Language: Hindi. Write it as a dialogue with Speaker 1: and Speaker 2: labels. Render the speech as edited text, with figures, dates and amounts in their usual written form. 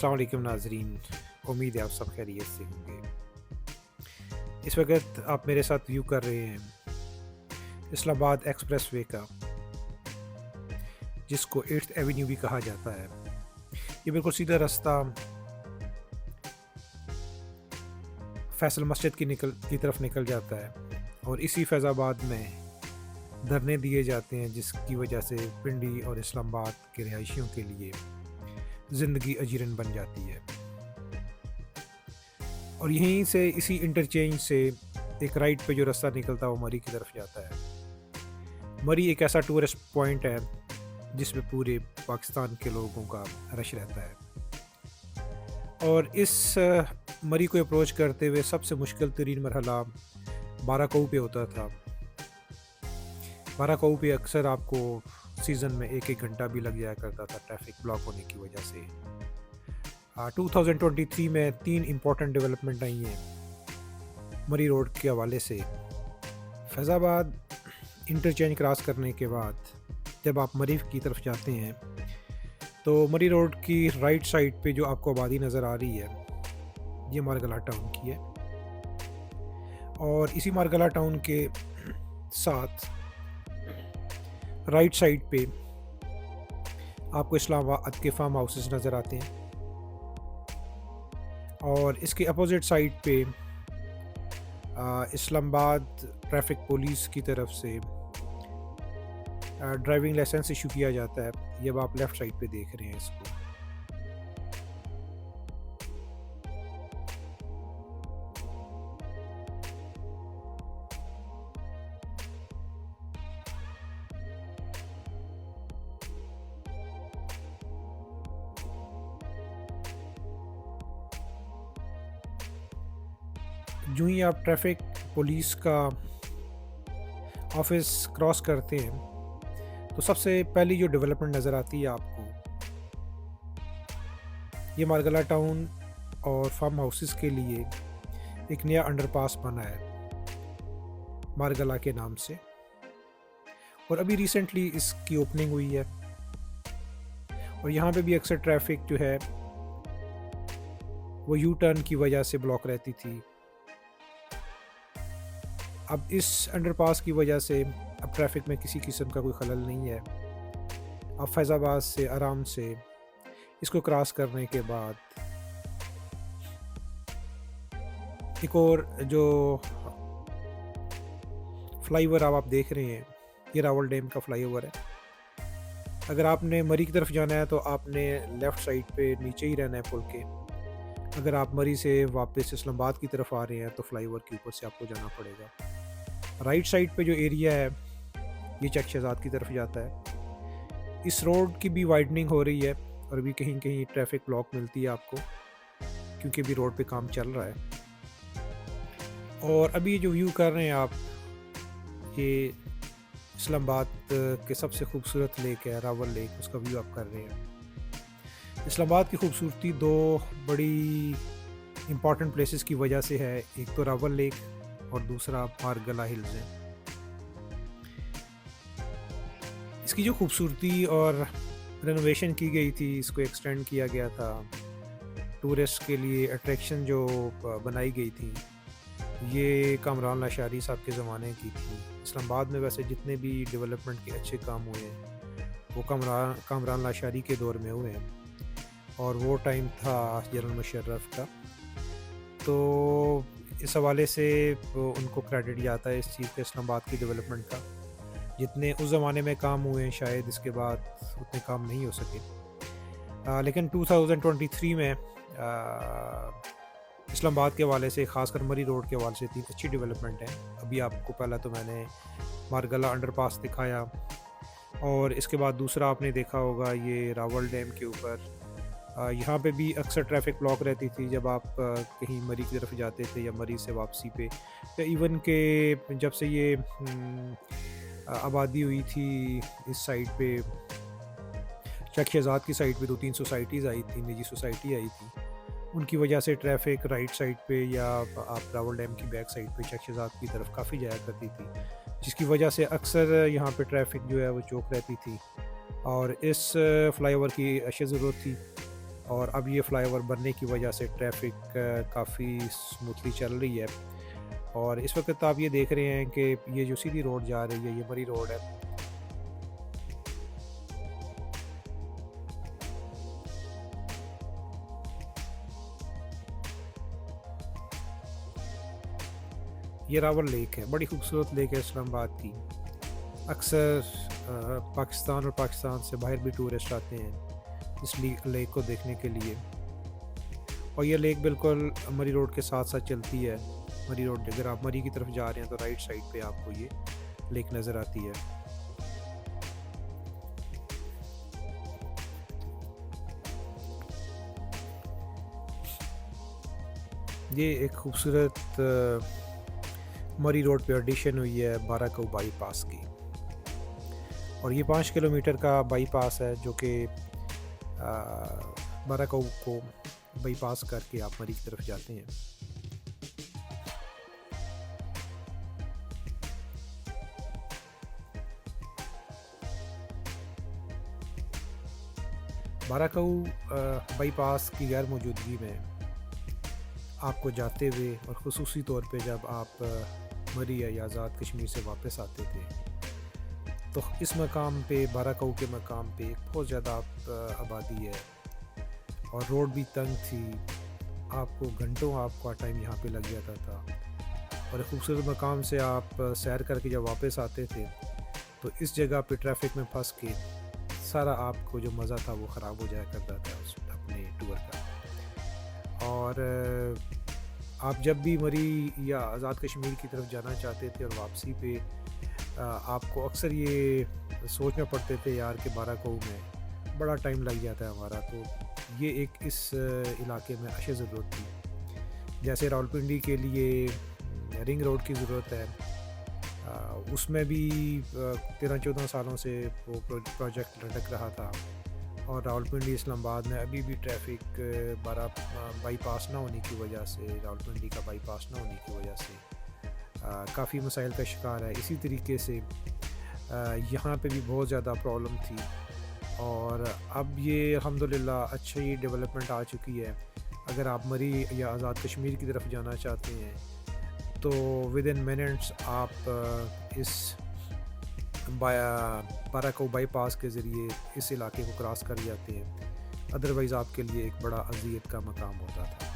Speaker 1: अस्सलाम वालेकुम नाजरीन। उम्मीद है आप सब खैरियत से होंगे। इस वक्त आप मेरे साथ व्यू कर रहे हैं इस्लामाबाद एक्सप्रेस वे का, जिसको 8th एवेन्यू भी कहा जाता है। ये बिल्कुल सीधा रास्ता फैसल मस्जिद की तरफ निकल जाता है और इसी फैज़ाबाद में धरने दिए जाते हैं, जिसकी वजह से पिंडी और इस्लामाबाद के रिहायशियों के लिए ज़िंदगी अजीरन बन जाती है। और यहीं से इसी इंटरचेंज से एक राइट पे जो रास्ता निकलता है वो मरी की तरफ जाता है। मरी एक ऐसा टूरिस्ट पॉइंट है जिसमें पूरे पाकिस्तान के लोगों का रश रहता है। और इस मरी को अप्रोच करते हुए सबसे मुश्किल तरीन मरहला बाराकोऊ पे होता था। बाराकोऊ पे अक्सर आपको सीज़न में एक घंटा भी लग जाया करता था ट्रैफिक ब्लॉक होने की वजह से। 2023 में 3 इम्पॉर्टेंट डेवलपमेंट आई हैं मरी रोड के हवाले से। फैज़ाबाद इंटरचेंज क्रॉस करने के बाद जब आप मरी की तरफ जाते हैं तो मरी रोड की राइट साइड पे जो आपको आबादी नज़र आ रही है, ये मारगला टाउन की है। और इसी मारगला टाउन के साथ राइट साइड पे आपको इस्लामाबाद के फार्म हाउसेस नज़र आते हैं और इसके अपोजिट साइड पे इस्लामाबाद ट्रैफिक पुलिस की तरफ से ड्राइविंग लाइसेंस इशू किया जाता है। ये अब आप लेफ़्ट साइड पे देख रहे हैं इसको। जो ही आप ट्रैफिक पुलिस का ऑफिस क्रॉस करते हैं तो सबसे पहली जो डेवलपमेंट नज़र आती है आपको, ये मारगला टाउन और फार्म हाउसेस के लिए एक नया अंडरपास बना है मारगला के नाम से, और अभी रिसेंटली इसकी ओपनिंग हुई है। और यहाँ पे भी अक्सर ट्रैफिक जो है वो यू टर्न की वजह से ब्लॉक रहती थी। अब इस अंडरपास की वजह से अब ट्रैफिक में किसी किस्म का कोई खलल नहीं है। अब फैज़ाबाद से आराम से इसको क्रॉस करने के बाद एक और जो फ्लाईओवर आप देख रहे हैं, ये रावल डैम का फ्लाईओवर है। अगर आपने मरी की तरफ जाना है तो आपने लेफ़्ट साइड पे नीचे ही रहना है पुल के। अगर आप मरी से वापस इस्लामाबाद की तरफ आ रहे हैं तो फ्लाईओवर के ऊपर से आपको जाना पड़ेगा। राइट साइड पे जो एरिया है ये चक शहजाद की तरफ जाता है। इस रोड की भी वाइडनिंग हो रही है और अभी कहीं कहीं ट्रैफिक ब्लॉक मिलती है आपको, क्योंकि अभी रोड पे काम चल रहा है। और अभी जो व्यू कर रहे हैं आप, ये इस्लामाबाद के सबसे खूबसूरत लेक है रावल लेक, उसका व्यू आप कर रहे हैं। इस्लामाबाद की खूबसूरती 2 बड़ी इम्पॉर्टेंट प्लेसेस की वजह से है। एक तो रावल लेक और दूसरा मारगला हिल्स है। इसकी जो खूबसूरती और रेनोवेशन की गई थी, इसको एक्सटेंड किया गया था, टूरिस्ट के लिए अट्रैक्शन जो बनाई गई थी, ये कामरान लाशारी साहब के ज़माने की थी। इस्लामाबाद में वैसे जितने भी डेवलपमेंट के अच्छे काम हुए हैं वो कामरान लाशारी के दौर में हुए हैं, और वो टाइम था जनरल मुशर्रफ का। तो इस हवाले से उनको क्रेडिट जाता है इस चीज़ पे, इस्लामाबाद की डेवलपमेंट का। जितने उस ज़माने में काम हुए हैं शायद इसके बाद उतने काम नहीं हो सके। लेकिन 2023 में इस्लामाबाद के हवाले से, ख़ासकर मरी रोड के हवाले से 3 अच्छी डेवलपमेंट हैं। अभी आपको पहला तो मैंने मारगला अंडरपास दिखाया, और इसके बाद दूसरा आपने देखा होगा ये रावल डैम के ऊपर। यहाँ पे भी अक्सर ट्रैफिक ब्लॉक रहती थी जब आप कहीं मरी की तरफ जाते थे या मरी से वापसी पे, या इवन के जब से ये आबादी हुई थी इस साइड पे, चक शहजाद की साइड पे 2-3 सोसाइटीज़ आई थी, निजी सोसाइटी आई थी। उनकी वजह से ट्रैफिक राइट साइड पे या आप रावल डैम की बैक साइड पे चक शहजाद की तरफ काफ़ी जाया करती थी, जिसकी वजह से अक्सर यहाँ पे ट्रैफिक जो है वो चौक रहती थी। और इस फ्लाईओवर की अशद ज़रूरत थी और अब ये फ्लाईओवर बनने की वजह से ट्रैफ़िक काफ़ी स्मूथली चल रही है। और इस वक़्त आप ये देख रहे हैं कि ये जो सीधी रोड जा रही है, ये मरी रोड है। ये रावल लेक है, बड़ी खूबसूरत लेक है इस्लामाबाद की। अक्सर पाकिस्तान और पाकिस्तान से बाहर भी टूरिस्ट आते हैं इस लेक को देखने के लिए। और ये लेक बिल्कुल मरी रोड के साथ-साथ चलती है। मरी रोड अगर आप मरी की तरफ जा रहे हैं तो राइट साइड पे आपको ये लेक नज़र आती है। ये एक खूबसूरत मरी रोड पे एडिशन हुई है बाराकऊ बाईपास की। और ये 5 किलोमीटर का बाईपास है जो कि बाराकऊ को बाईपास करके आप मरी की तरफ जाते हैं। बाराकऊ बाईपास की गैर मौजूदगी में आपको जाते हुए और ख़ुसूसी तौर पे जब आप मरी या आज़ाद कश्मीर से वापस आते थे तो इस मकाम पे बाराकऊ के मकाम पे एक बहुत ज़्यादा आबादी है और रोड भी तंग थी। आपको घंटों आपका टाइम यहाँ पे लग जाता था और एक खूबसूरत मकाम से आप सैर करके जब वापस आते थे तो इस जगह पे ट्रैफिक में फंस के सारा आपको जो मज़ा था वो ख़राब हो जाया करता था उस अपने टूर का। और आप जब भी मरी या आज़ाद कश्मीर की तरफ जाना चाहते थे और वापसी पे आपको अक्सर ये सोचना पड़ते थे यार कि बाराकऊ में बड़ा टाइम लग जाता है हमारा। तो ये एक इस इलाके में अशद ज़रूरत थी। जैसे रावलपिंडी के लिए रिंग रोड की ज़रूरत है, उसमें भी 13-14 सालों से वो प्रोजेक्ट लटक रहा था। और रावलपिंडी इस्लामाबाद में अभी भी ट्रैफिक बाईपास ना होने की वजह से, रावलपिंडी का बाईपास ना होने की वजह से काफ़ी मसाइल का शिकार है। इसी तरीके से यहाँ पे भी बहुत ज़्यादा प्रॉब्लम थी और अब ये अल्हम्दुलिल्लाह अच्छी डेवलपमेंट आ चुकी है। अगर आप मरी या आज़ाद कश्मीर की तरफ जाना चाहते हैं तो विद इन मिनट्स आप इस बाराकऊ बाईपास के ज़रिए इस इलाके को क्रॉस कर जाते हैं। अदरवाइज़ आपके लिए एक बड़ा अज़ियत का मकाम होता था।